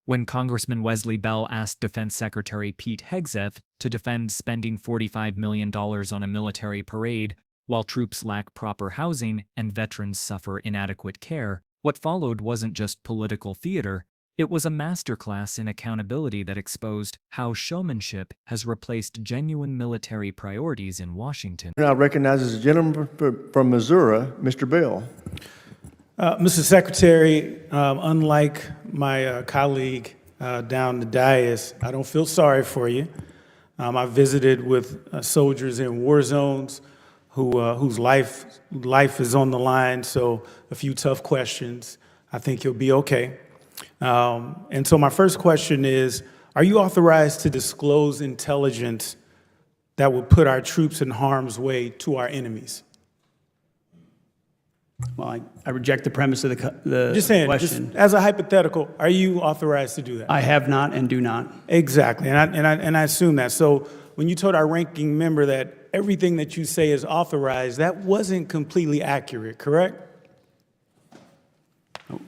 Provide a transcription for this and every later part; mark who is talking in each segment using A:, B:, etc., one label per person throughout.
A: When Congressman Wesley Bell asked Defense Secretary Pete Hegseth to defend spending $45 million on a military parade while troops lack proper housing and veterans suffer inadequate care, what followed wasn't just political theater, it was a masterclass in accountability that exposed how showmanship has replaced genuine military priorities in Washington.
B: I recognize the gentleman from Missouri, Mr. Bell.
C: Mr. Secretary, unlike my colleague down the dais, I don't feel sorry for you. I visited with soldiers in war zones whose life is on the line, so a few tough questions. I think you'll be okay. And so my first question is, are you authorized to disclose intelligence that would put our troops in harm's way to our enemies?
D: Well, I reject the premise of the
C: just saying,
D: question.
C: Just as a hypothetical, are you authorized to do that?
D: I have not and do not.
C: Exactly, and I assume that. So when you told our ranking member that everything that you say is authorized, that wasn't completely accurate, correct?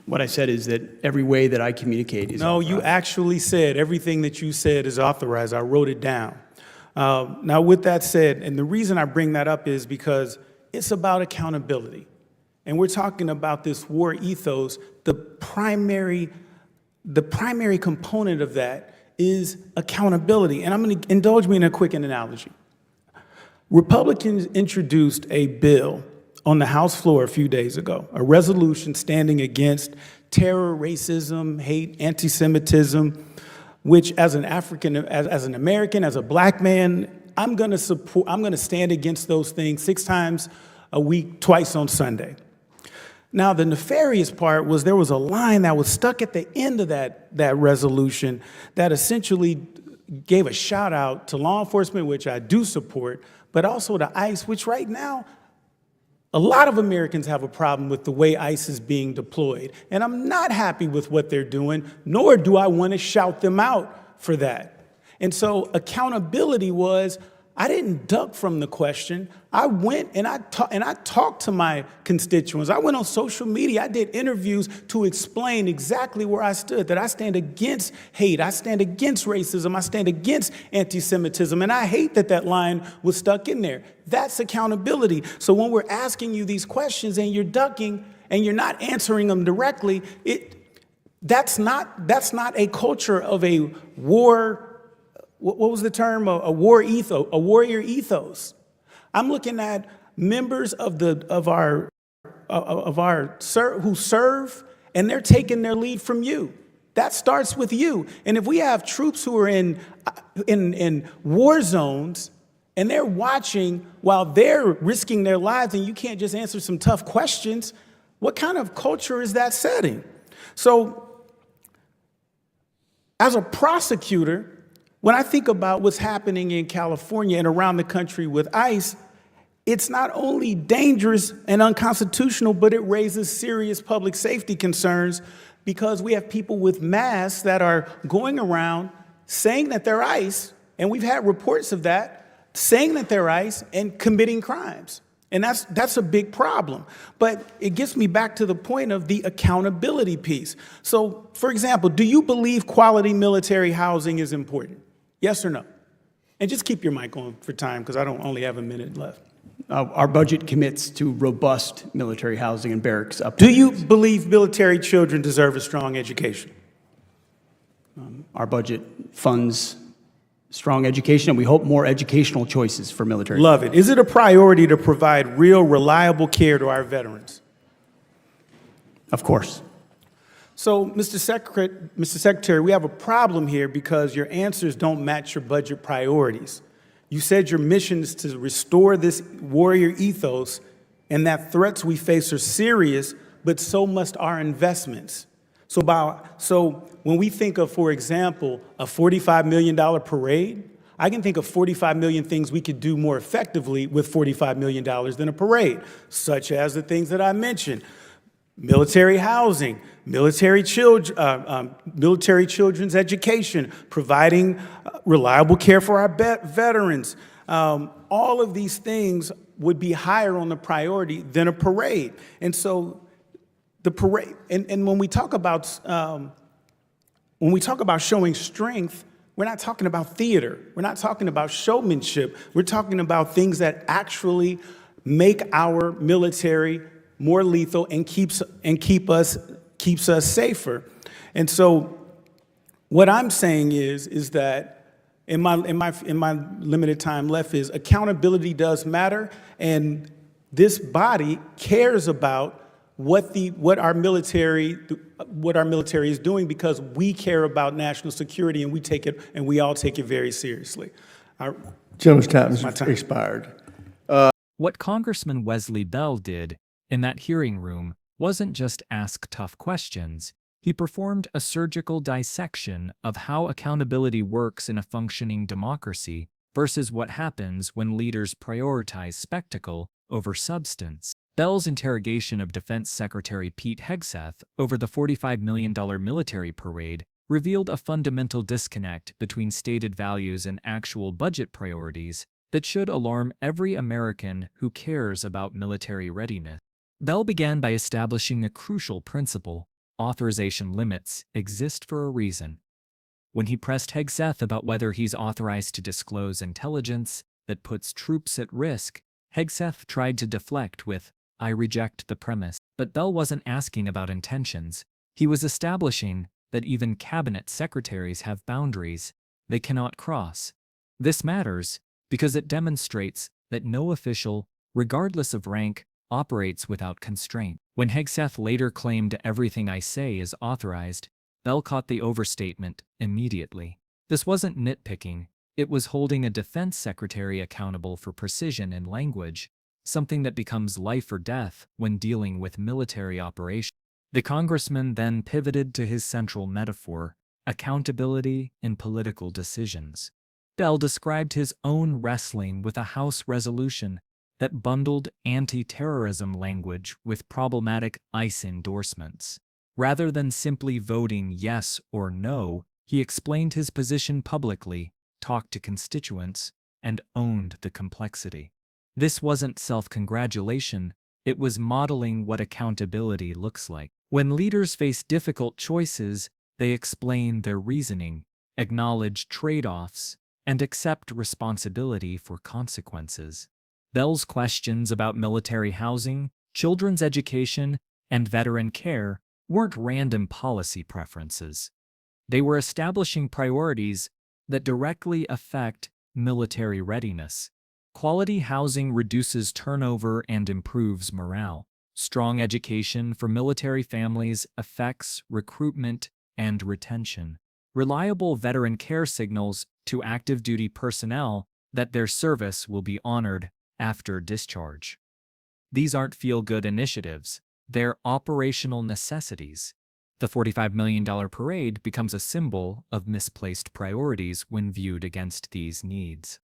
D: What I said is that every way that I communicate is authorized.
C: No, you actually said everything that you said is authorized. I wrote it down. Now, with that said, and the reason I bring that up is because it's about accountability. And we're talking about this war ethos. The primary component of that is accountability. And I'm going to indulge me in a quick analogy. Republicans introduced a bill on the House floor a few days ago, a resolution standing against terror, racism, hate, anti-Semitism, which as an African, as an American, as a black man, I'm going to stand against those things 6 times a week, twice on Sunday. Now, the nefarious part was there was a line that was stuck at the end of that resolution that essentially gave a shout out to law enforcement, which I do support, but also to ICE, which right now, a lot of Americans have a problem with the way ICE is being deployed. And I'm not happy with what they're doing, nor do I want to shout them out for that. And so accountability was, I didn't duck from the question. I went and I talked to my constituents. I went on social media. I did interviews to explain exactly where I stood, that I stand against hate. I stand against racism. I stand against anti-Semitism. And I hate that that line was stuck in there. That's accountability. So when we're asking you these questions and you're ducking and you're not answering them directly, that's not a culture of a war. What was the term? A war ethos, a warrior ethos. I'm looking at members who serve, and they're taking their lead from you. That starts with you. And if we have troops who are in war zones and they're watching while they're risking their lives, and you can't just answer some tough questions, what kind of culture is that setting? So, as a prosecutor, when I think about what's happening in California and around the country with ICE, it's not only dangerous and unconstitutional, but it raises serious public safety concerns because we have people with masks that are going around saying that they're ICE, and we've had reports of that, saying that they're ICE and committing crimes. And that's a big problem. But it gets me back to the point of the accountability piece. So, for example, do you believe quality military housing is important? Yes or no? And just keep your mic on for time because I don't only have a minute left.
D: Our budget commits to robust military housing and barracks up.
C: Do you believe military children deserve a strong education?
D: Our budget funds strong education, and we hope more educational choices for military.
C: Love it. Is it a priority to provide real, reliable care to our veterans?
D: Of course.
C: So, Mr. Secretary, we have a problem here because your answers don't match your budget priorities. You said your mission is to restore this warrior ethos and that threats we face are serious, but so must our investments. So when we think of, for example, a $45 million parade, I can think of 45 million things we could do more effectively with $45 million than a parade, such as the things that I mentioned. Military housing, military children's education, providing reliable care for our veterans. All of these things would be higher on the priority than a parade. And so the parade, and when we talk about When we talk about showing strength, we're not talking about theater. We're not talking about showmanship. We're talking about things that actually make our military more lethal and keeps us safer. And so what I'm saying is that in my limited time left is accountability does matter, and this body cares about what our military is doing, because we care about national security, and we all take it very seriously.
B: Gentleman's time
C: My
B: has
C: time.
B: expired.
A: What Congressman Wesley Bell did in that hearing room wasn't just ask tough questions. He performed a surgical dissection of how accountability works in a functioning democracy versus what happens when leaders prioritize spectacle over substance. Bell's interrogation of Defense Secretary Pete Hegseth over the $45 million military parade revealed a fundamental disconnect between stated values and actual budget priorities that should alarm every American who cares about military readiness. Bell began by establishing a crucial principle: authorization limits exist for a reason. When he pressed Hegseth about whether he's authorized to disclose intelligence that puts troops at risk, Hegseth tried to deflect with, "I reject the premise." But Bell wasn't asking about intentions. He was establishing that even cabinet secretaries have boundaries they cannot cross. This matters because it demonstrates that no official, regardless of rank, operates without constraint. When Hegseth later claimed everything I say is authorized, Bell caught the overstatement immediately. This wasn't nitpicking, it was holding a defense secretary accountable for precision in language, something that becomes life or death when dealing with military operations. The congressman then pivoted to his central metaphor: accountability in political decisions. Bell described his own wrestling with a House resolution that bundled anti-terrorism language with problematic ICE endorsements. Rather than simply voting yes or no, he explained his position publicly, talked to constituents, and owned the complexity. This wasn't self-congratulation, it was modeling what accountability looks like. When leaders face difficult choices, they explain their reasoning, acknowledge trade-offs, and accept responsibility for consequences. Bell's questions about military housing, children's education, and veteran care weren't random policy preferences. They were establishing priorities that directly affect military readiness. Quality housing reduces turnover and improves morale. Strong education for military families affects recruitment and retention. Reliable veteran care signals to active duty personnel that their service will be honored after discharge. These aren't feel-good initiatives, they're operational necessities. The $45 million parade becomes a symbol of misplaced priorities when viewed against these needs.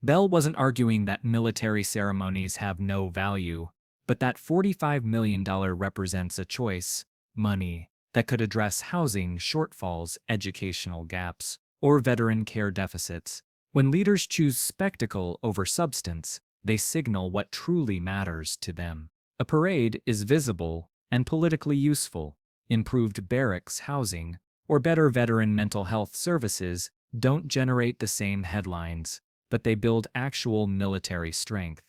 A: Bell wasn't arguing that military ceremonies have no value, but that $45 million represents a choice, money, that could address housing shortfalls, educational gaps, or veteran care deficits. When leaders choose spectacle over substance, they signal what truly matters to them. A parade is visible and politically useful. Improved barracks housing or better veteran mental health services don't generate the same headlines, but they build actual military strength.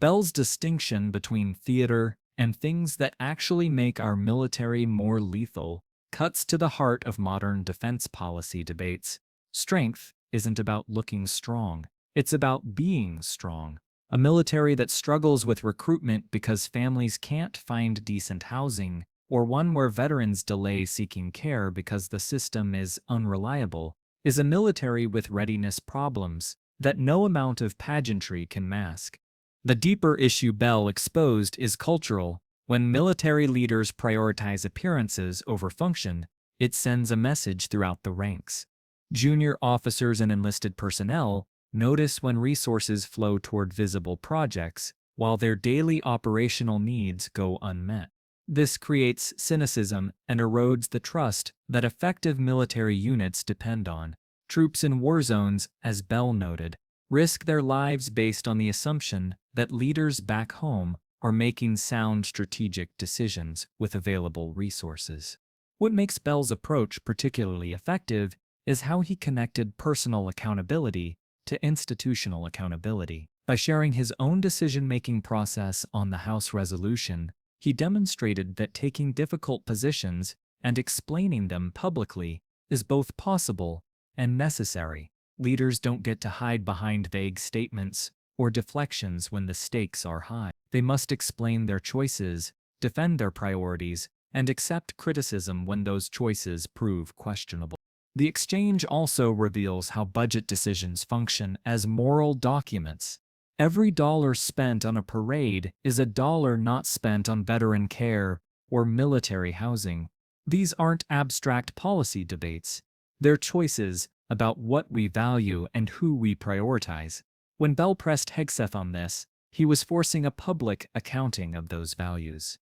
A: Bell's distinction between theater and things that actually make our military more lethal cuts to the heart of modern defense policy debates. Strength isn't about looking strong, it's about being strong. A military that struggles with recruitment because families can't find decent housing, or one where veterans delay seeking care because the system is unreliable, is a military with readiness problems that no amount of pageantry can mask. The deeper issue Bell exposed is cultural. When military leaders prioritize appearances over function, it sends a message throughout the ranks. Junior officers and enlisted personnel notice when resources flow toward visible projects, while their daily operational needs go unmet. This creates cynicism and erodes the trust that effective military units depend on. Troops in war zones, as Bell noted, risk their lives based on the assumption that leaders back home are making sound strategic decisions with available resources. What makes Bell's approach particularly effective is how he connected personal accountability to institutional accountability. By sharing his own decision-making process on the House resolution, he demonstrated that taking difficult positions and explaining them publicly is both possible and necessary. Leaders don't get to hide behind vague statements or deflections when the stakes are high. They must explain their choices, defend their priorities, and accept criticism when those choices prove questionable. The exchange also reveals how budget decisions function as moral documents. Every dollar spent on a parade is a dollar not spent on veteran care or military housing. These aren't abstract policy debates. They're choices about what we value and who we prioritize. When Bell pressed Hegseth on this, he was forcing a public accounting of those values.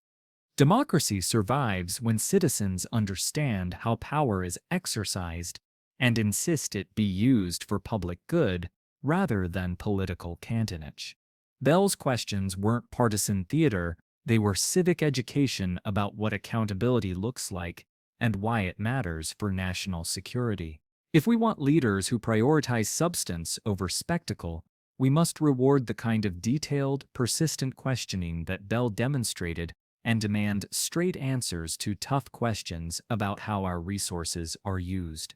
A: Democracy survives when citizens understand how power is exercised and insist it be used for public good rather than political cantonage. Bell's questions weren't partisan theater, they were civic education about what accountability looks like and why it matters for national security. If we want leaders who prioritize substance over spectacle, we must reward the kind of detailed, persistent questioning that Bell demonstrated and demand straight answers to tough questions about how our resources are used.